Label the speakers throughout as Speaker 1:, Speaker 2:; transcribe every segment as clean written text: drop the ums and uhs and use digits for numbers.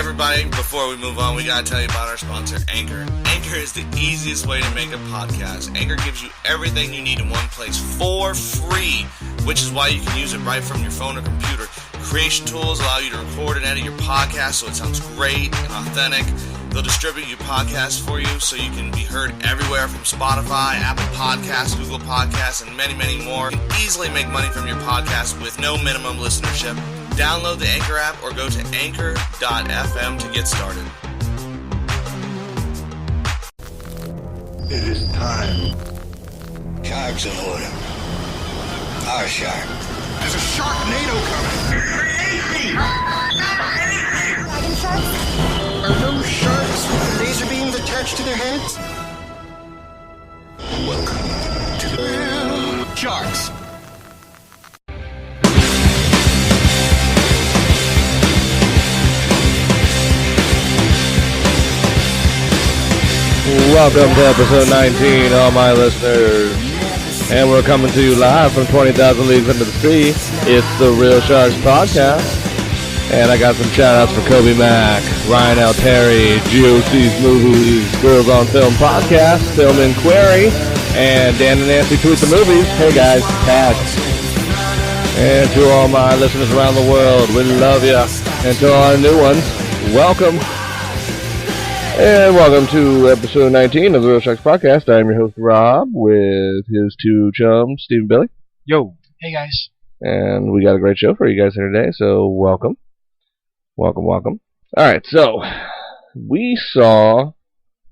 Speaker 1: everybody, before we move on, we gotta tell you about our sponsor, Anchor. Anchor is the easiest way to make a podcast. Anchor gives you everything you need in one place for free, which is why you can use it right from your phone or computer. Creation tools allow you to record and edit your podcast so it sounds great and authentic. They'll distribute your podcast for you so you can be heard everywhere from Spotify, Apple Podcasts, Google Podcasts, and many, many more. You can easily make money from your podcast with no minimum listenership. Download the Anchor app or go to anchor.fm to get started.
Speaker 2: It is time. Shark's in order. Our shark.
Speaker 3: There's a Sharknado coming.
Speaker 4: Dragon sharks?
Speaker 3: Are those sharks with laser beams attached to their heads?
Speaker 2: Welcome to the
Speaker 3: Sharks.
Speaker 5: Welcome to episode 19, all my listeners. And we're coming to you live from 20,000 Leagues Under the Sea. It's the Real Sharks Podcast. And I got some shout-outs for Kobe Mack, Ryan L. Terry, GOC's Movies, Girls on Film Podcast, Film Inquiry, and Dan and Nancy Tweet the Movies. Hey guys, tags. And to all my listeners around the world, we love ya. And to all our new ones, welcome. And welcome to episode 19 of the Real Sharks Podcast. I'm your host, Rob, with his two chums, Steve and Billy.
Speaker 6: Yo. Hey, guys.
Speaker 5: And we got a great show for you guys here today, so welcome. Welcome. Alright, so we saw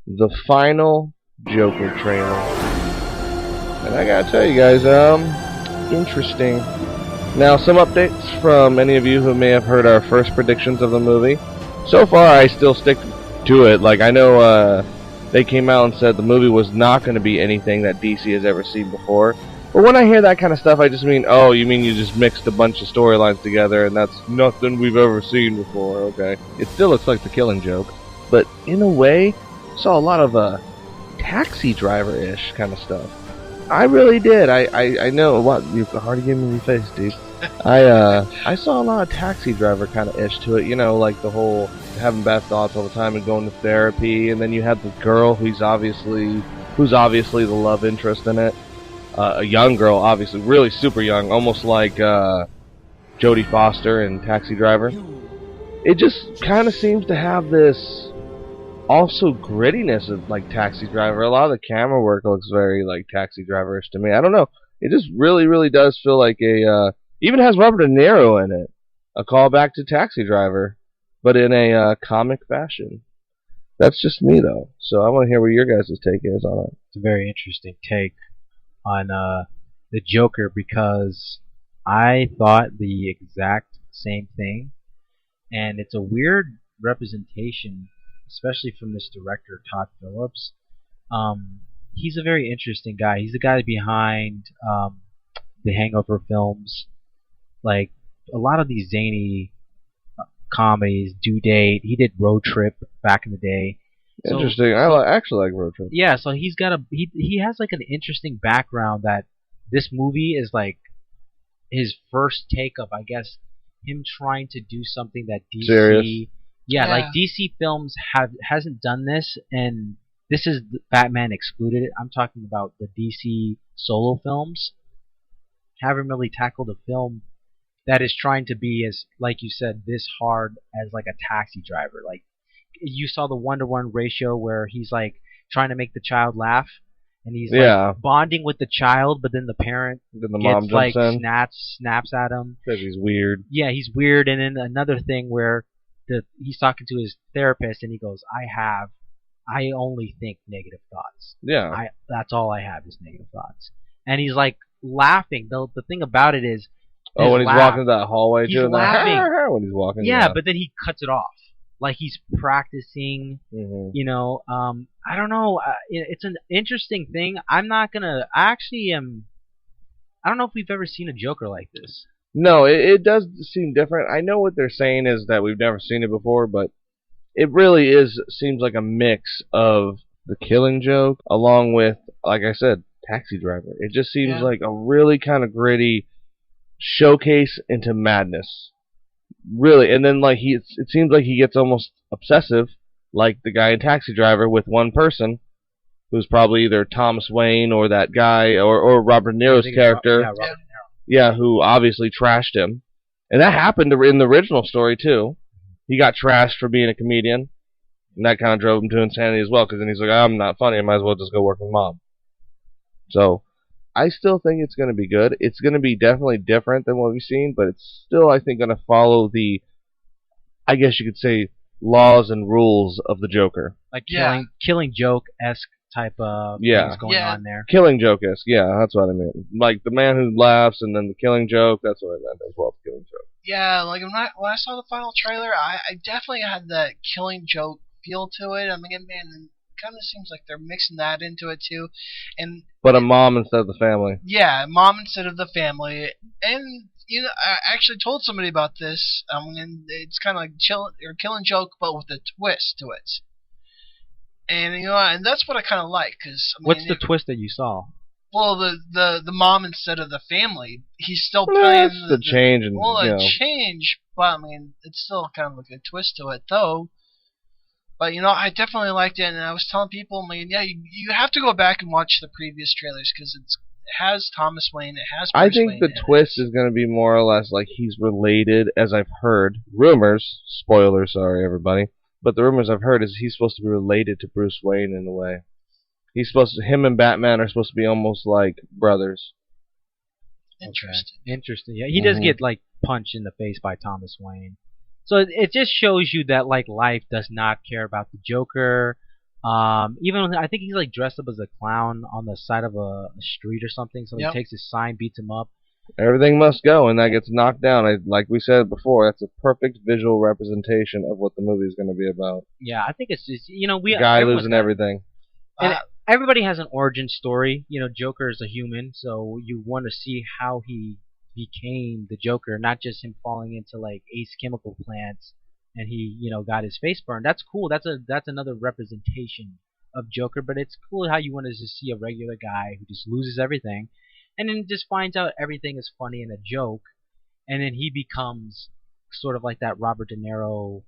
Speaker 5: the final Joker trailer. And I gotta tell you guys, interesting. Now, some updates from any of you who may have heard our first predictions of the movie. So far, I still stick to it. Like, I know they came out and said the movie was not going to be anything that DC has ever seen before. But when I hear that kind of stuff, I just mean, oh, you mean you just mixed a bunch of storylines together and that's nothing we've ever seen before. Okay. It still looks like The Killing Joke. But in a way, saw a lot of Taxi Driver-ish kind of stuff. I really did. I know. What? You're hard to give me your face, dude. I saw a lot of Taxi Driver kind of ish to it. You know, like the whole having bad thoughts all the time and going to therapy, and then you have the girl who's obviously the love interest in it. A young girl, obviously, really super young, almost like Jodie Foster in Taxi Driver. It just kind of seems to have this also grittiness of like Taxi Driver. A lot of the camera work looks very like Taxi Driver-ish to me. I don't know. It just really does feel like even has Robert De Niro in it. A callback to Taxi Driver, but in a comic fashion. That's just me, though. So I want to hear what your guys' take is on it.
Speaker 6: It's a very interesting take on the Joker, because I thought the exact same thing. And it's a weird representation, especially from this director, Todd Phillips. He's a very interesting guy. He's the guy behind the Hangover films. Like, a lot of these zany comedies, Due Date. He did Road Trip back in the day.
Speaker 5: Interesting. I actually like Road Trip.
Speaker 6: Yeah, so he's got he has like an interesting background that this movie is like his first take of, I guess, him trying to do something that DC.
Speaker 5: Serious?
Speaker 6: Yeah, like DC films hasn't done this, and this is Batman excluded. I'm talking about the DC solo films. Haven't really tackled a film that is trying to be, as like you said, this hard as like a Taxi Driver. Like, you saw the 1-to-1 ratio where he's like trying to make the child laugh, and he's like bonding with the child, but then the parent
Speaker 5: mom
Speaker 6: like
Speaker 5: in.
Speaker 6: snaps at him
Speaker 5: because he's weird.
Speaker 6: Yeah, he's weird. And then another thing where he's talking to his therapist, and he goes, I only think negative thoughts.
Speaker 5: Yeah,
Speaker 6: that's all I have is negative thoughts. And he's like laughing. The thing about it is,
Speaker 5: when he's walking that hallway,
Speaker 6: he's laughing
Speaker 5: when he's walking.
Speaker 6: Yeah, but then he cuts it off. Like he's practicing, you know. I don't know. It's an interesting thing. I don't know if we've ever seen a Joker like this.
Speaker 5: No, it does seem different. I know what they're saying is that we've never seen it before, but it really seems like a mix of The Killing Joke along with, like I said, Taxi Driver. It just seems like a really kind of gritty showcase into madness. really, and then like it seems like he gets almost obsessive, like the guy in Taxi Driver with one person, who's probably either Thomas Wayne or that guy or Robert De Niro's character.
Speaker 6: Robert De Niro.
Speaker 5: Yeah, who obviously trashed him. And that happened in the original story, too. He got trashed for being a comedian, and that kind of drove him to insanity as well, because then he's like, I'm not funny, I might as well just go work with Mom. So, I still think it's going to be good. It's going to be definitely different than what we've seen, but it's still, I think, going to follow the, I guess you could say, laws and rules of the Joker.
Speaker 6: Like Killing Joke-esque type of things going on there.
Speaker 5: Killing Joke-esque, yeah, that's what I meant. Like the man who laughs and then the Killing Joke, that's what I meant as well, the Killing Joke.
Speaker 7: Yeah, like when I saw the final trailer, I definitely had that Killing Joke feel to it. I mean, man, it kind of seems like they're mixing that into it too. But
Speaker 5: a mom instead of the family.
Speaker 7: Yeah, mom instead of the family. And I actually told somebody about this. And it's kind of like Killing Joke, but with a twist to it. And and that's what I kind of like, cause
Speaker 6: what's the twist that you saw?
Speaker 7: Well, the mom instead of the family. He's still playing
Speaker 5: the change, and
Speaker 7: change, but I mean, it's still kind of like a twist to it, though. But I definitely liked it, and I was telling people, I mean, yeah, you have to go back and watch the previous trailers because it has Thomas Wayne, it has Bruce Wayne.
Speaker 5: I think the twist is going to be more or less like he's related, as I've heard rumors. Spoilers, sorry everybody. But the rumors I've heard is he's supposed to be related to Bruce Wayne in a way. Him and Batman are supposed to be almost like brothers.
Speaker 7: Interesting.
Speaker 6: Okay. Interesting. Yeah, he does get like punched in the face by Thomas Wayne. So it just shows you that like life does not care about the Joker. Even I think he's like dressed up as a clown on the side of a street or something. So he takes his sign, beats him up.
Speaker 5: Everything must go, and that gets knocked down. Like we said before, that's a perfect visual representation of what the movie is going to be about.
Speaker 6: Yeah, I think it's just
Speaker 5: guy losing everything.
Speaker 6: And everybody has an origin story. Joker is a human, so you want to see how he became the Joker, not just him falling into like Ace Chemical plants and he got his face burned. That's cool. That's another representation of Joker, but it's cool how you want to just see a regular guy who just loses everything. And then just finds out everything is funny and a joke, and then he becomes sort of like that Robert De Niro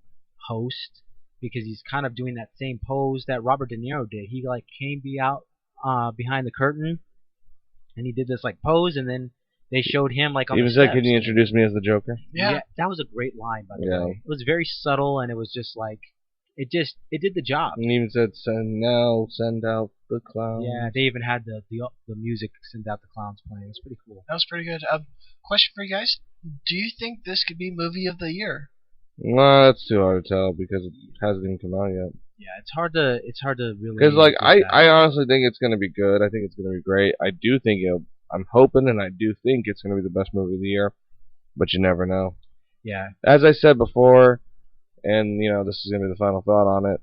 Speaker 6: host, because he's kind of doing that same pose that Robert De Niro did. He like came behind the curtain, and he did this like pose, and then they showed him like on the steps.
Speaker 5: Can you introduce me as the Joker?
Speaker 6: Yeah, that was a great line, by the way. It was very subtle, and it was just like it did the job.
Speaker 5: And he even said, send out the clowns.
Speaker 6: Yeah, they even had the music send out the clowns playing. It was pretty cool.
Speaker 7: That was pretty good. Question for you guys: do you think this could be movie of the year?
Speaker 5: No, that's too hard to tell because it hasn't even come out yet.
Speaker 6: Yeah, it's hard to really.
Speaker 5: Because like I honestly think it's gonna be good. I think it's gonna be great. I do think I'm hoping and I do think it's gonna be the best movie of the year, but you never know.
Speaker 6: Yeah.
Speaker 5: As I said before, and this is gonna be the final thought on it.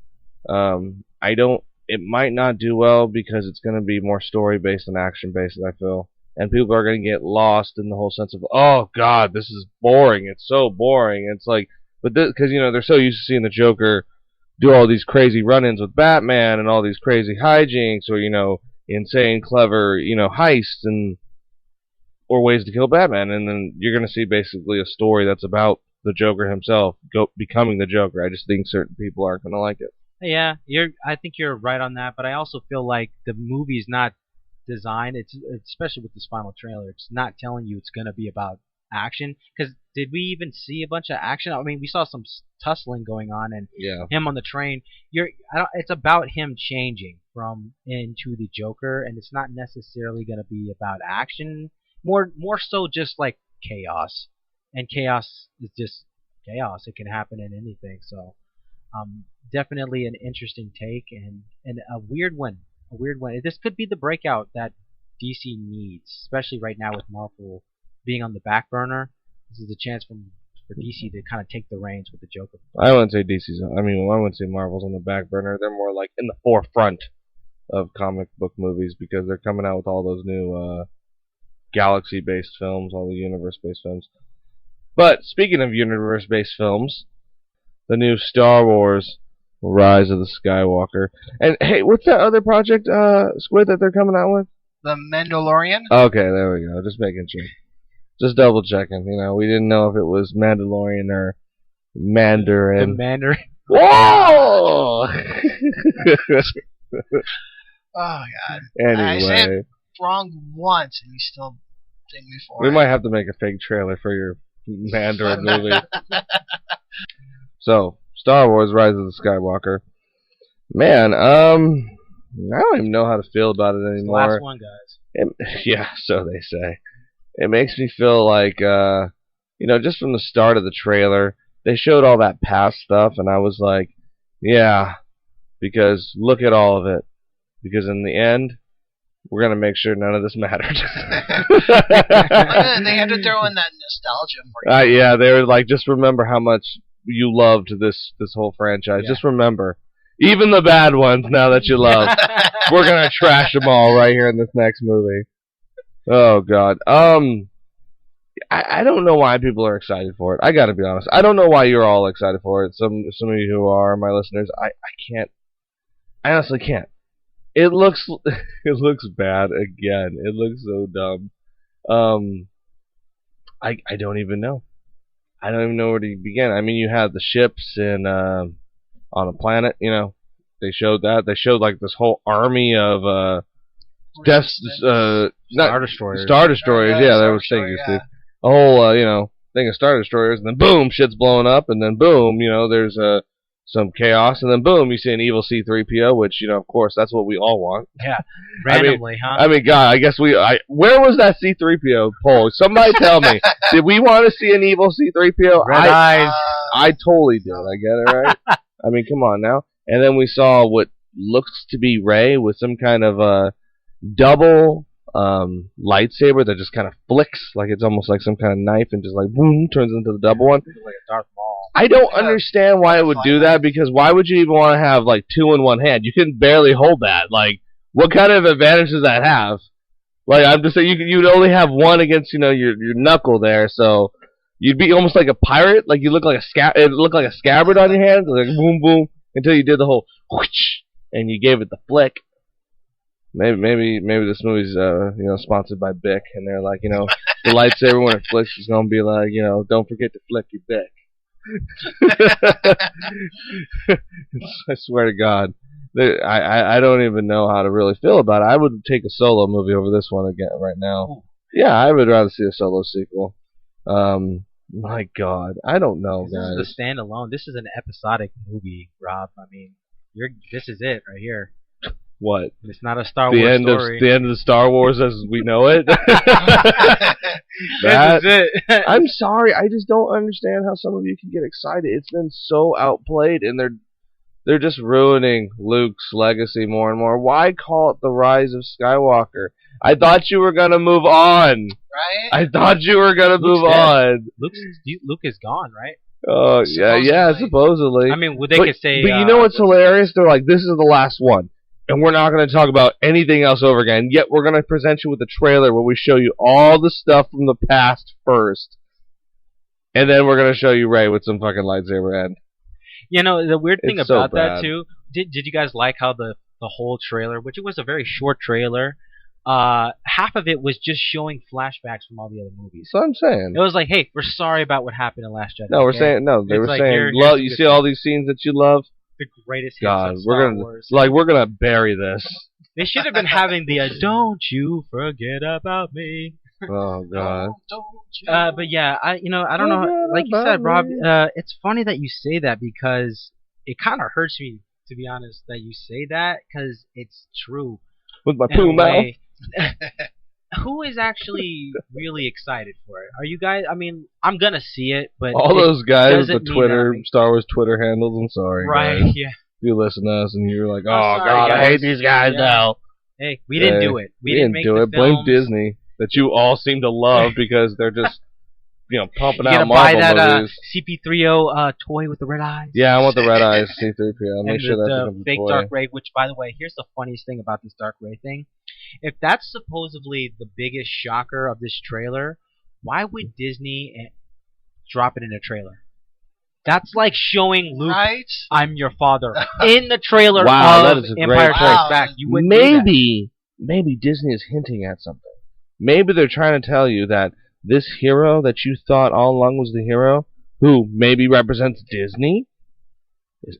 Speaker 5: It might not do well because it's gonna be more story based than action based, I feel. And people are gonna get lost in the whole sense of, oh God, this is boring. It's so boring. It's like, but because they're so used to seeing the Joker do all these crazy run-ins with Batman and all these crazy hijinks or insane clever heists or ways to kill Batman, and then you're gonna see basically a story that's about the Joker himself becoming the Joker. I just think certain people aren't gonna like it.
Speaker 6: Yeah, I think you're right on that, but I also feel like the movie's not designed. It's especially with this final trailer. It's not telling you it's gonna be about action. Because did we even see a bunch of action? I mean, we saw some tussling going on and him on the train. It's about him changing from into the Joker, and it's not necessarily gonna be about action. More so just like chaos, and chaos is just chaos. It can happen in anything. So. Definitely an interesting take and a weird one. This could be the breakout that DC needs, especially right now with Marvel being on the back burner. This is a chance for DC to kind of take the reins with the Joker.
Speaker 5: I wouldn't say I wouldn't say Marvel's on the back burner. They're more like in the forefront of comic book movies because they're coming out with all those new galaxy-based films, all the universe-based films. But speaking of universe-based films, the new Star Wars Rise of the Skywalker. And hey, what's that other project, Squid, that they're coming out with?
Speaker 7: The Mandalorian?
Speaker 5: Okay, there we go. Just making sure. Just double checking. We didn't know if it was Mandalorian or Mandarin.
Speaker 6: The Mandarin.
Speaker 5: Whoa!
Speaker 7: Oh God. I
Speaker 5: Anyway,
Speaker 7: said it wrong once, and you still ding me for
Speaker 5: we
Speaker 7: it.
Speaker 5: might have to make a fake trailer for your Mandarin movie. So, Star Wars: Rise of the Skywalker. Man, I don't even know how to feel about it
Speaker 6: It's the
Speaker 5: anymore.
Speaker 6: last one, guys.
Speaker 5: Yeah, so they say. It makes me feel like, just from the start of the trailer, they showed all that past stuff, and I was like, yeah, because look at all of it. Because in the end, we're going to make sure none of this mattered.
Speaker 7: They had to throw in that nostalgia for you.
Speaker 5: Yeah, they were like, just remember how much you loved this whole franchise.
Speaker 6: Yeah.
Speaker 5: Just remember. Even the bad ones, now that you love. We're going to trash them all right here in this next movie. Oh, God. I don't know why people are excited for it. I got to be honest. I don't know why you're all excited for it. Some of you who are my listeners, I can't. I honestly can't. It looks bad again. It looks so dumb. I don't even know. I don't even know where to begin. I mean, you have the ships in on a planet. They showed that. They showed like this whole army of
Speaker 6: Star Destroyers.
Speaker 5: Star Destroyers. Yeah, there was things.
Speaker 7: Yeah.
Speaker 5: A whole thing of Star Destroyers, and then boom, shit's blowing up, and then boom, there's some chaos, and then boom, you see an evil C-3PO, which of course that's what we all want.
Speaker 6: Yeah, randomly, huh?
Speaker 5: I mean, God, I guess where was that C-3PO poll? Somebody tell me. Did we want to see an evil C-3PO?
Speaker 6: Red eyes.
Speaker 5: I totally did. I get it right. I mean, come on now. And then we saw what looks to be Rey with some kind of double lightsaber that just kind of flicks, like it's almost like some kind of knife, and just like boom, turns into the double one.
Speaker 6: Like a Darth Maul.
Speaker 5: I don't understand why it would do that, because why would you even want to have like two in one hand? You can barely hold that. Like, what kind of advantage does that have? Like, I'm just saying, you'd only have one against your knuckle there, so you'd be almost like a pirate. Like, you look like it looked like a scabbard on your hands, like boom boom, until you did the whole whoosh, and you gave it the flick. Maybe this movie's sponsored by Bic, and they're like, the lightsaber when it flicks is gonna be like, don't forget to flick your Bic. I swear to God, I don't even know how to really feel about it. I would take a Solo movie over this one again right now. Yeah, I would rather see a Solo sequel. My God, I don't know, guys.
Speaker 6: This is a standalone. This is an episodic movie, Rob. I mean, this is it right here.
Speaker 5: What?
Speaker 6: It's not a Star Wars story.
Speaker 5: The end of the Star Wars as we know it.
Speaker 6: This is it.
Speaker 5: I'm sorry, I just don't understand how some of you can get excited. It's been so outplayed, and they're just ruining Luke's legacy more and more. Why call it the Rise of Skywalker? I thought you were gonna move on.
Speaker 7: Right?
Speaker 5: I thought you were gonna move on.
Speaker 6: Luke is gone, right?
Speaker 5: Oh yeah, supposedly.
Speaker 6: I mean, they could say.
Speaker 5: But you know what's hilarious? They're like, this is the last one. And we're not going to talk about anything else over again. Yet we're going to present you with a trailer where we show you all the stuff from the past first. And then we're going to show you Rey with some fucking lightsaber end.
Speaker 6: The weird thing
Speaker 5: It's
Speaker 6: about
Speaker 5: so
Speaker 6: that,
Speaker 5: bad.
Speaker 6: too, did you guys like how the whole trailer, which it was a very short trailer, half of it was just showing flashbacks from all the other movies.
Speaker 5: That's what I'm saying.
Speaker 6: It was like, hey, we're sorry about what happened in Last Jedi.
Speaker 5: No, we're
Speaker 6: okay?
Speaker 5: saying, no, they
Speaker 6: It's
Speaker 5: were
Speaker 6: like,
Speaker 5: saying,
Speaker 6: here's
Speaker 5: you
Speaker 6: the
Speaker 5: see
Speaker 6: good
Speaker 5: all these scenes that you love?
Speaker 6: The greatest hits
Speaker 5: God,
Speaker 6: of Star Wars.
Speaker 5: we're going to bury this.
Speaker 6: They should have been having the "Don't you forget about me."
Speaker 5: Oh God.
Speaker 6: But yeah, I don't know. Like you said, Rob, it's funny that you say that, because it kind of hurts me, to be honest, that you say that, because it's true.
Speaker 5: With my
Speaker 6: in a
Speaker 5: poo mouth.
Speaker 6: way. Who is actually really excited for it? Are you guys? I mean, I'm gonna see it, but
Speaker 5: all those guys with the
Speaker 6: doesn't mean
Speaker 5: Twitter,
Speaker 6: that
Speaker 5: Star Wars Twitter handles, I'm sorry,
Speaker 6: right?
Speaker 5: guys.
Speaker 6: Yeah.
Speaker 5: You listen to us and you're like, oh
Speaker 6: sorry,
Speaker 5: God, I
Speaker 6: guys.
Speaker 5: hate these guys now.
Speaker 6: Hey, we didn't do it. We didn't make
Speaker 5: do
Speaker 6: the
Speaker 5: it. Blame
Speaker 6: films.
Speaker 5: Disney, that you all seem to love because they're just, pumping
Speaker 6: You
Speaker 5: out
Speaker 6: gonna buy
Speaker 5: Marvel
Speaker 6: that
Speaker 5: movies.
Speaker 6: CP3O toy with the red eyes?
Speaker 5: Yeah, I want the red eyes C-3PO. Make
Speaker 6: And
Speaker 5: sure that
Speaker 6: the
Speaker 5: becomes a
Speaker 6: fake
Speaker 5: toy.
Speaker 6: Dark Ray, which, by the way, here's the funniest thing about this Dark Ray thing. If that's supposedly the biggest shocker of this trailer, why would Disney drop it in a trailer? That's like showing Luke,
Speaker 7: Right?
Speaker 6: I'm your father, in the trailer
Speaker 5: Wow,
Speaker 6: of
Speaker 5: that is a
Speaker 6: Empire
Speaker 5: great
Speaker 6: Strikes
Speaker 7: point.
Speaker 6: Back. You wouldn't do that.
Speaker 5: Maybe Disney is hinting at something. Maybe they're trying to tell you that this hero that you thought all along was the hero, who maybe represents Disney, is